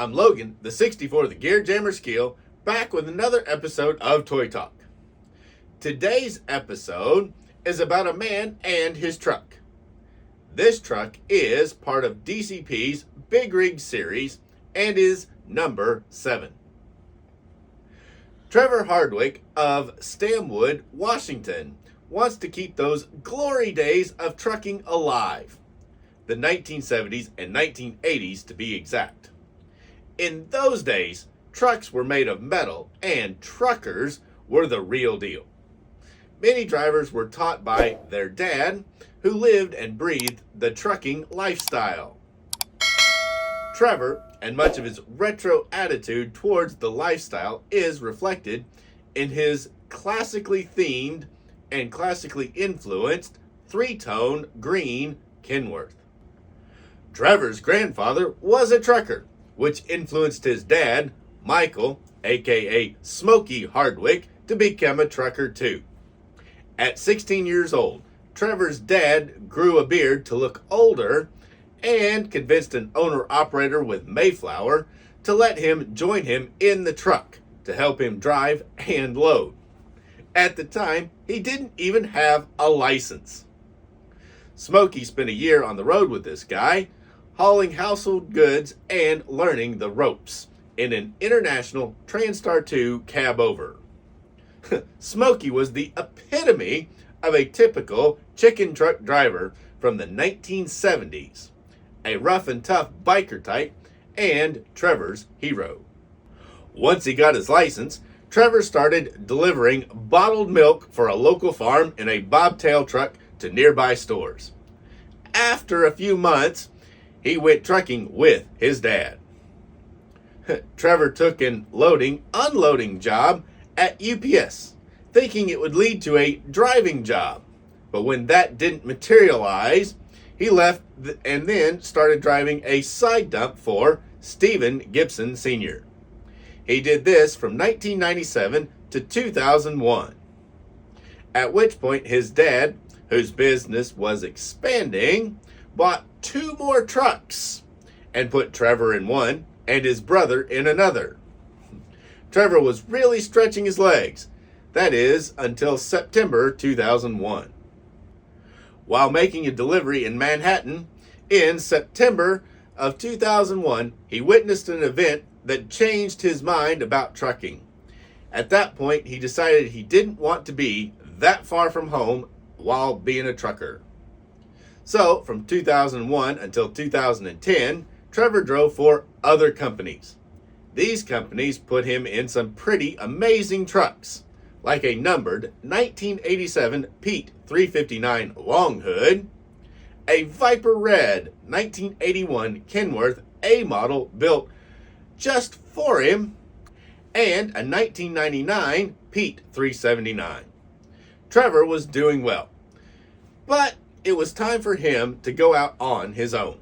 I'm Logan, the 64 the Gear Jammer Skeele, back with another episode of Toy Talk. Today's episode is about a man and his truck. This truck is part of DCP's Big Rig series and is number 7. Trevor Hardwick of Stanwood, Washington, wants to keep those glory days of trucking alive. The 1970s and 1980s to be exact. In those days, trucks were made of metal and truckers were the real deal. Many drivers were taught by their dad, who lived and breathed the trucking lifestyle. Trevor, and much of his retro attitude towards the lifestyle, is reflected in his classically themed and classically influenced 3-tone green Kenworth. Trevor's grandfather was a trucker, which influenced his dad, Michael, aka Smokey Hardwick, to become a trucker too. At 16 years old, Trevor's dad grew a beard to look older and convinced an owner-operator with Mayflower to let him join him in the truck to help him drive and load. At the time, he didn't even have a license. Smokey spent a year on the road with this guy, hauling household goods and learning the ropes in an international Transtar 2 cab over. Smokey was the epitome of a typical chicken truck driver from the 1970s, a rough and tough biker type, and Trevor's hero. Once he got his license, Trevor started delivering bottled milk for a local farm in a bobtail truck to nearby stores. After a few months, he went trucking with his dad. Trevor took an loading-unloading job at UPS, thinking it would lead to a driving job. But when that didn't materialize, he left and then started driving a side dump for Stephen Gibson Sr. He did this from 1997 to 2001, at which point his dad, whose business was expanding, bought 2 more trucks and put Trevor in one and his brother in another. Trevor was really stretching his legs, that is, until September 2001. While making a delivery in Manhattan in September of 2001, he witnessed an event that changed his mind about trucking. At that point, he decided he didn't want to be that far from home while being a trucker. So, from 2001 until 2010, Trevor drove for other companies. These companies put him in some pretty amazing trucks, like a numbered 1987 Pete 359 Long Hood, a Viper Red 1981 Kenworth A Model built just for him, and a 1999 Pete 379. Trevor was doing well, but it was time for him to go out on his own.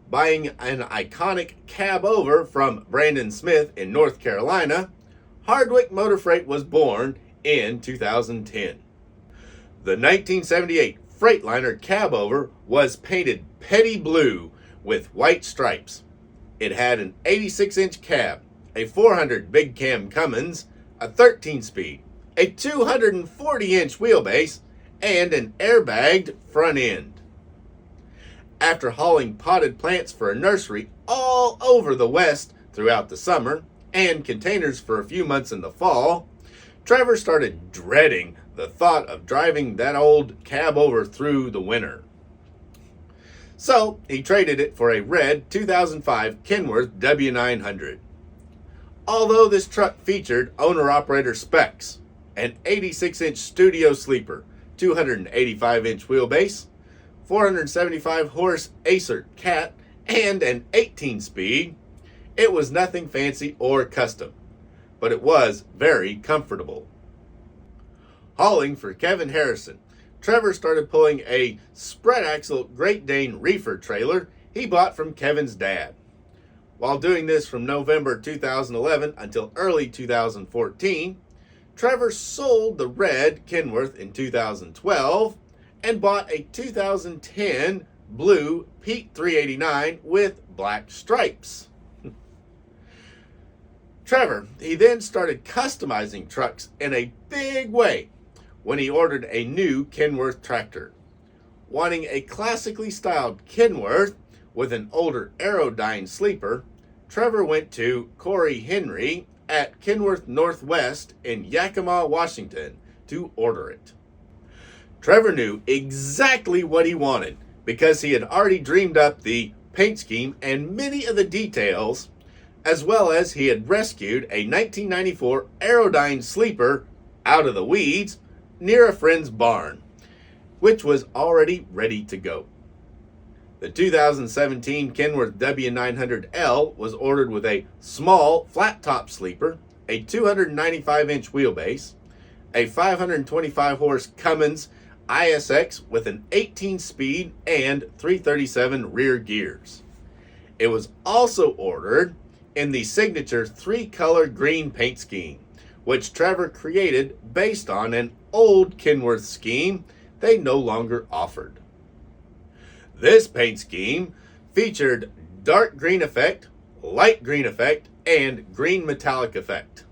Buying an iconic cab over from Brandon Smith in North Carolina, Hardwick Motor Freight was born in 2010. The 1978 Freightliner cab over was painted petty blue with white stripes. It had an 86-inch cab, a 400 big cam Cummins, a 13-speed, a 240-inch wheelbase, and an airbagged front end. After hauling potted plants for a nursery all over the West throughout the summer and containers for a few months in the fall, Trevor started dreading the thought of driving that old cab over through the winter. So he traded it for a red 2005 Kenworth W900. Although this truck featured owner-operator specs, an 86-inch studio sleeper, 285-inch wheelbase, 475 horse Acer Cat, and an 18-speed, it was nothing fancy or custom, but it was very comfortable. Hauling for Kevin Harrison, Trevor started pulling a spread-axle Great Dane reefer trailer he bought from Kevin's dad. While doing this from November 2011 until early 2014, Trevor sold the red Kenworth in 2012 and bought a 2010 blue Pete 389 with black stripes. Trevor, he then started customizing trucks in a big way when he ordered a new Kenworth tractor. Wanting a classically styled Kenworth with an older Aerodyne sleeper, Trevor went to Corey Henry at Kenworth Northwest in Yakima, Washington to order it. Trevor knew exactly what he wanted because he had already dreamed up the paint scheme and many of the details, as well as he had rescued a 1994 Aerodyne sleeper out of the weeds near a friend's barn, which was already ready to go. The 2017 Kenworth W900L was ordered with a small flat-top sleeper, a 295-inch wheelbase, a 525-horse Cummins ISX with an 18-speed and 337 rear gears. It was also ordered in the signature 3-color green paint scheme, which Trevor created based on an old Kenworth scheme they no longer offered. This paint scheme featured dark green effect, light green effect, and green metallic effect.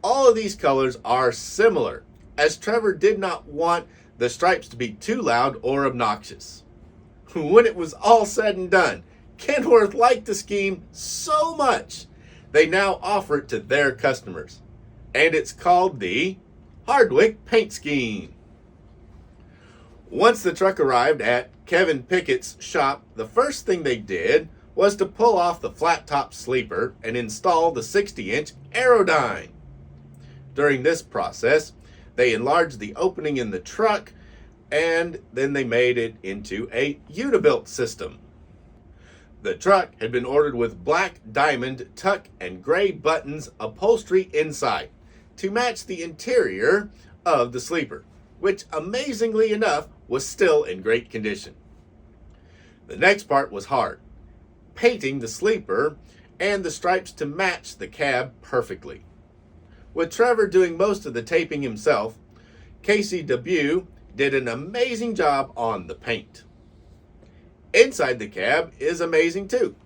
All of these colors are similar, as Trevor did not want the stripes to be too loud or obnoxious. When it was all said and done, Kenworth liked the scheme so much, they now offer it to their customers, and it's called the Hardwick Paint Scheme. Once the truck arrived at Kevin Pickett's shop, the first thing they did was to pull off the flat-top sleeper and install the 60-inch Aerodyne. During this process, they enlarged the opening in the truck, and then they made it into a Unibuilt system. The truck had been ordered with black diamond tuck and gray buttons upholstery inside to match the interior of the sleeper, which amazingly enough was still in great condition. The next part was hard, painting the sleeper and the stripes to match the cab perfectly. With Trevor doing most of the taping himself, Casey Debut did an amazing job on the paint. Inside the cab is amazing too.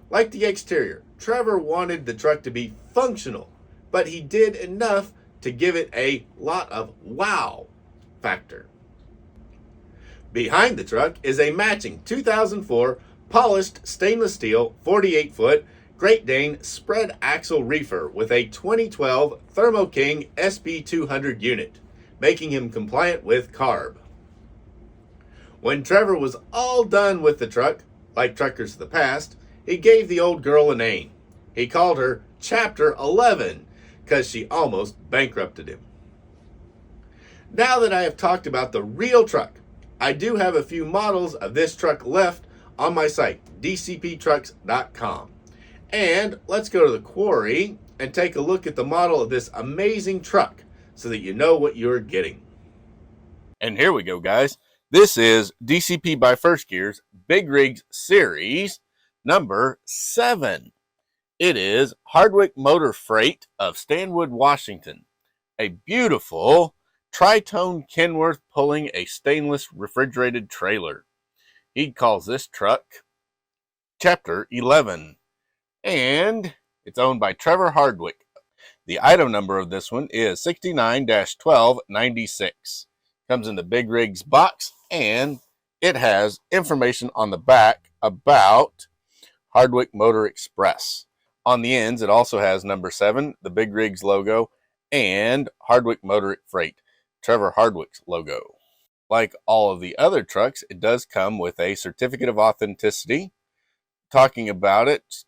Like the exterior, Trevor wanted the truck to be functional, but he did enough to give it a lot of wow factor. Behind the truck is a matching 2004 polished stainless steel 48-foot Great Dane spread axle reefer with a 2012 Thermo King SP200 unit, making him compliant with CARB. When Trevor was all done with the truck, like truckers of the past, he gave the old girl a name. He called her Chapter 11 because she almost bankrupted him. Now that I have talked about the real truck, I do have a few models of this truck left on my site, dcptrucks.com. And let's go to the quarry and take a look at the model of this amazing truck so that you know what you're getting. And here we go, guys. This is DCP by First Gear's Big Rigs Series number 7. It is Hardwick Motor Freight of Stanwood, Washington. A beautiful tritone Kenworth pulling a stainless refrigerated trailer. He calls this truck Chapter 11. And it's owned by Trevor Hardwick. The item number of this one is 69-1296. Comes in the Big Rigs box, and it has information on the back about Hardwick Motor Express. On the ends, it also has number 7, the Big Rigs logo, and Hardwick Motor Freight, Trevor Hardwick's logo. Like all of the other trucks, it does come with a certificate of authenticity. Talking about it,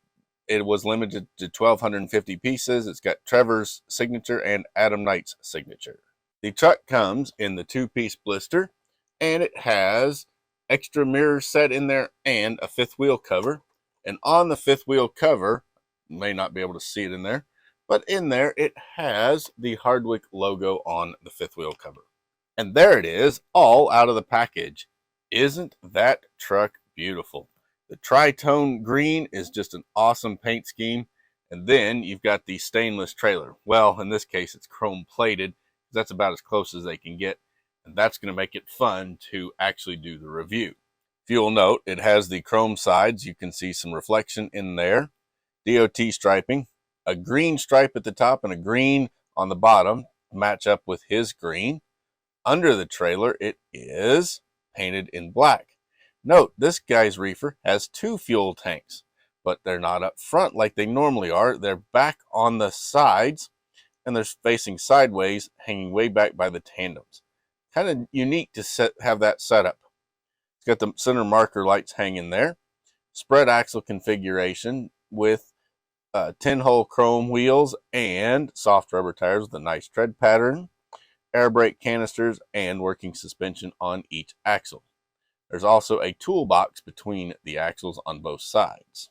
it was limited to 1,250 pieces. It's got Trevor's signature and Adam Knight's signature. The truck comes in the 2-piece blister, and it has extra mirrors set in there and a 5th wheel cover. And on the 5th wheel cover, you may not be able to see it in there, but in there it has the Hardwick logo on the 5th wheel cover. And there it is, all out of the package. Isn't that truck beautiful? The tritone green is just an awesome paint scheme. And then you've got the stainless trailer. Well, in this case, it's chrome plated. That's about as close as they can get. And that's going to make it fun to actually do the review. If you'll note, it has the chrome sides. You can see some reflection in there. DOT striping. a green stripe at the top and a green on the bottom match up with his green. Under the trailer, it is painted in black. Note, this guy's reefer has 2 fuel tanks, but they're not up front like they normally are. They're back on the sides, and they're facing sideways, hanging way back by the tandems. Kind of unique to have that setup. It's got the center marker lights hanging there. Spread axle configuration with 10-hole chrome wheels and soft rubber tires with a nice tread pattern, air brake canisters, and working suspension on each axle. There's also a toolbox between the axles on both sides.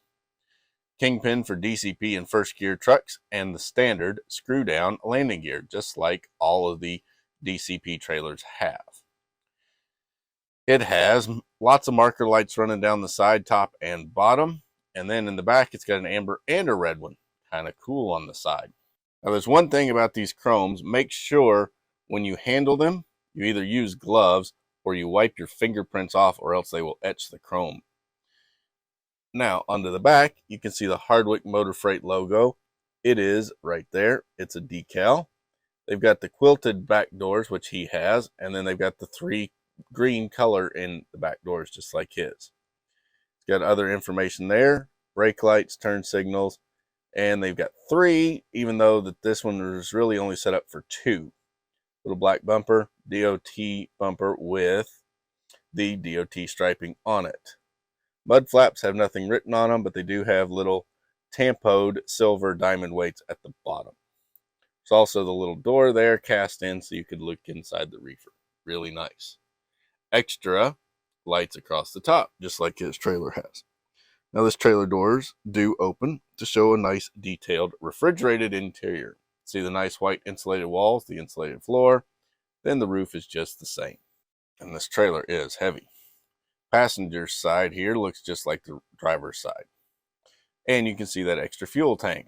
Kingpin for DCP and first gear trucks, and the standard screw down landing gear, just like all of the DCP trailers have. It has lots of marker lights running down the side, top, and bottom. And then in the back, it's got an amber and a red one. Kind of cool on the side. Now, there's one thing about these chromes. Make sure when you handle them, you either use gloves or you wipe your fingerprints off, or else they will etch the chrome. Now, onto the back, you can see the Hardwick Motor Freight logo. It is right there. It's a decal. They've got the quilted back doors, which he has, and then they've got the 3 green color in the back doors, just like his. It's got other information there, brake lights, turn signals, and they've got 3, even though that this one was really only set up for 2. Little black bumper, DOT bumper with the DOT striping on it. Mud flaps have nothing written on them, but they do have little tampoed silver diamond weights at the bottom. There's also the little door there cast in so you could look inside the reefer. Really nice. Extra lights across the top, just like his trailer has. Now, this trailer doors do open to show a nice detailed refrigerated interior. See the nice white insulated walls, the insulated floor, then the roof is just the same. And this trailer is heavy. Passenger side here looks just like the driver's side. And you can see that extra fuel tank.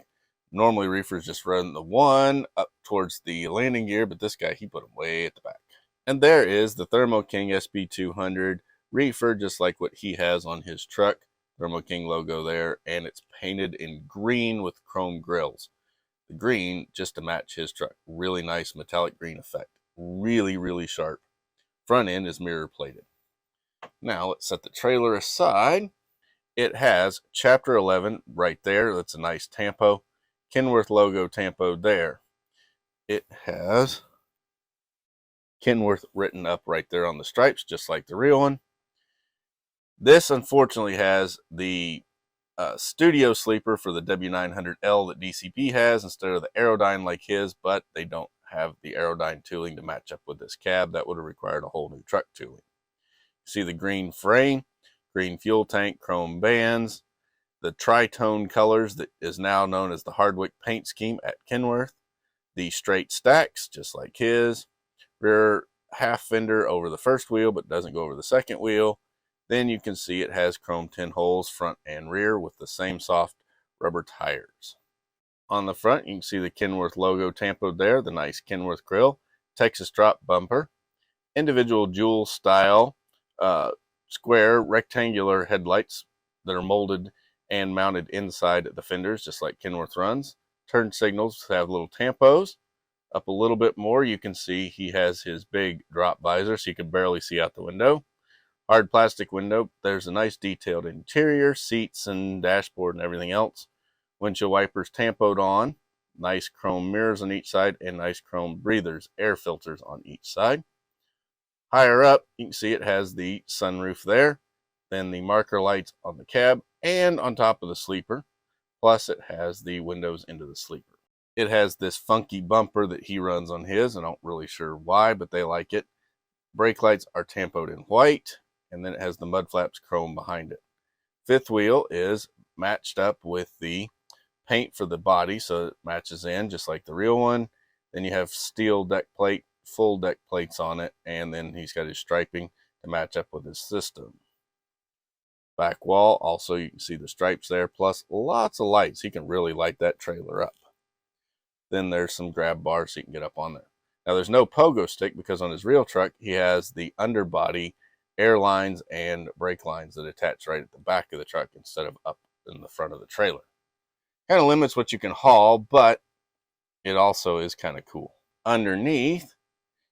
Normally reefers just run the one up towards the landing gear, but this guy, he put them way at the back. And there is the Thermo King SB200 reefer, just like what he has on his truck. Thermo King logo there, and it's painted in green with chrome grills. The green just to match his truck. Really nice metallic green effect. Really, really sharp. Front end is mirror plated. Now let's set the trailer aside. It has Chapter 11 right there. That's a nice tampo. Kenworth logo tampoed there. It has Kenworth written up right there on the stripes, just like the real one. This unfortunately has the studio sleeper for the W900L that DCP has instead of the Aerodyne like his, but they don't have the Aerodyne tooling to match up with this cab. That would have required a whole new truck tooling. See the green frame, green fuel tank, chrome bands, the tritone colors that is now known as the Hardwick paint scheme at Kenworth, the straight stacks, just like his, rear half fender over the first wheel but doesn't go over the second wheel. Then you can see it has chrome 10 holes front and rear with the same soft rubber tires. On the front, you can see the Kenworth logo tampoed there, the nice Kenworth grill, Texas drop bumper, individual jewel style square rectangular headlights that are molded and mounted inside the fenders, just like Kenworth runs. Turn signals have little tampos. Up a little bit more, you can see he has his big drop visor, so you can barely see out the window. Hard plastic window. There's a nice detailed interior, seats and dashboard and everything else. Windshield wipers tampoed on. Nice chrome mirrors on each side and nice chrome breathers, air filters on each side. Higher up, you can see it has the sunroof there, then the marker lights on the cab and on top of the sleeper. Plus it has the windows into the sleeper. It has this funky bumper that he runs on his. I'm not really sure why, but they like it. Brake lights are tampoed in white, and then it has the mud flaps chrome behind it. Fifth wheel is matched up with the paint for the body, so it matches in just like the real one. Then you have steel deck plate, full deck plates on it, and then he's got his striping to match up with his system. Back wall, also you can see the stripes there, plus lots of lights. He can really light that trailer up. Then there's some grab bars so you can get up on there. Now there's no pogo stick because on his real truck, he has the underbody air lines and brake lines that attach right at the back of the truck instead of up in the front of the trailer. Kind of limits what you can haul, but it also is kind of cool. Underneath,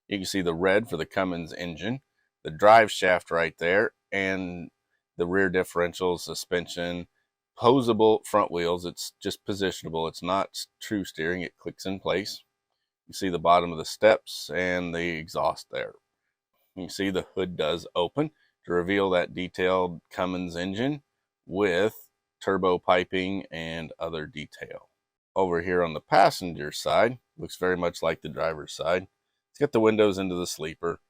you can see the red for the Cummins engine, the drive shaft right there, and the rear differential, suspension, posable front wheels. It's just positionable. It's not true steering. It clicks in place. You see the bottom of the steps and the exhaust there. You can see the hood does open to reveal that detailed Cummins engine with turbo piping and other detail. Over here on the passenger side, looks very much like the driver's side. It's got the windows into the sleeper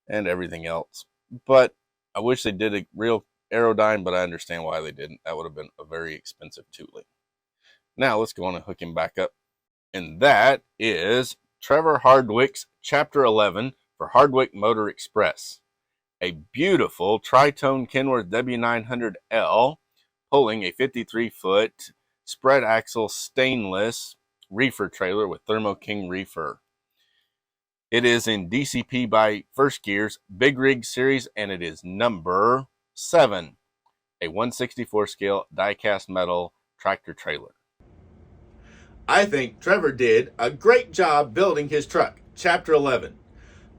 and everything else. But I wish they did a real Aerodyne, but I understand why they didn't. That would have been a very expensive tooling. Now let's go on and hook him back up. And that is Trevor Hardwick's Chapter 11 for Hardwick Motor Express. A beautiful tritone Kenworth W900L pulling a 53-foot spread axle stainless reefer trailer with Thermo King reefer. It is in DCP by First Gear's Big Rig series, and it is number 7, a 1/64 scale die-cast metal tractor trailer. I think Trevor did a great job building his truck, Chapter 11.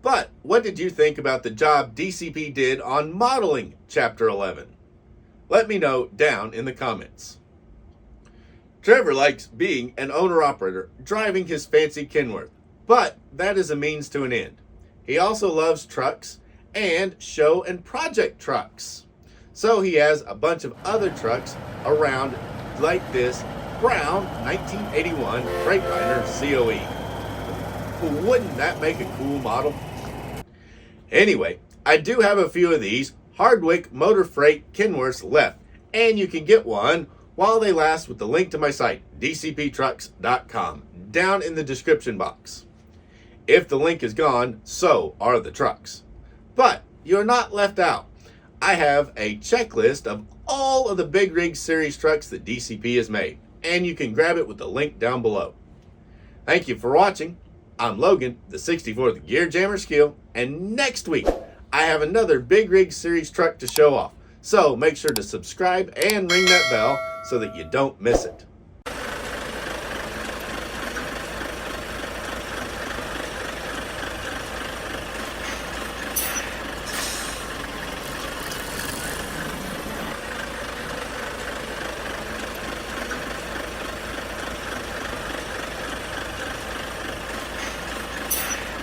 But what did you think about the job DCP did on modeling Chapter 11? Let me know down in the comments. Trevor likes being an owner-operator, driving his fancy Kenworth, but that is a means to an end. He also loves trucks and show and project trucks. So he has a bunch of other trucks around like this brown 1981 Freightliner COE. Wouldn't that make a cool model? Anyway, I do have a few of these Hardwick Motor Freight Kenworths left, and you can get one while they last with the link to my site, dcptrucks.com, down in the description box. If the link is gone, so are the trucks. But you're not left out. I have a checklist of all of the Big Rig Series trucks that DCP has made, and you can grab it with the link down below. Thank you for watching. I'm Logan, the 64th Gear Jammer Skeele, and next week I have another Big Rig Series truck to show off. So make sure to subscribe and ring that bell so that you don't miss it.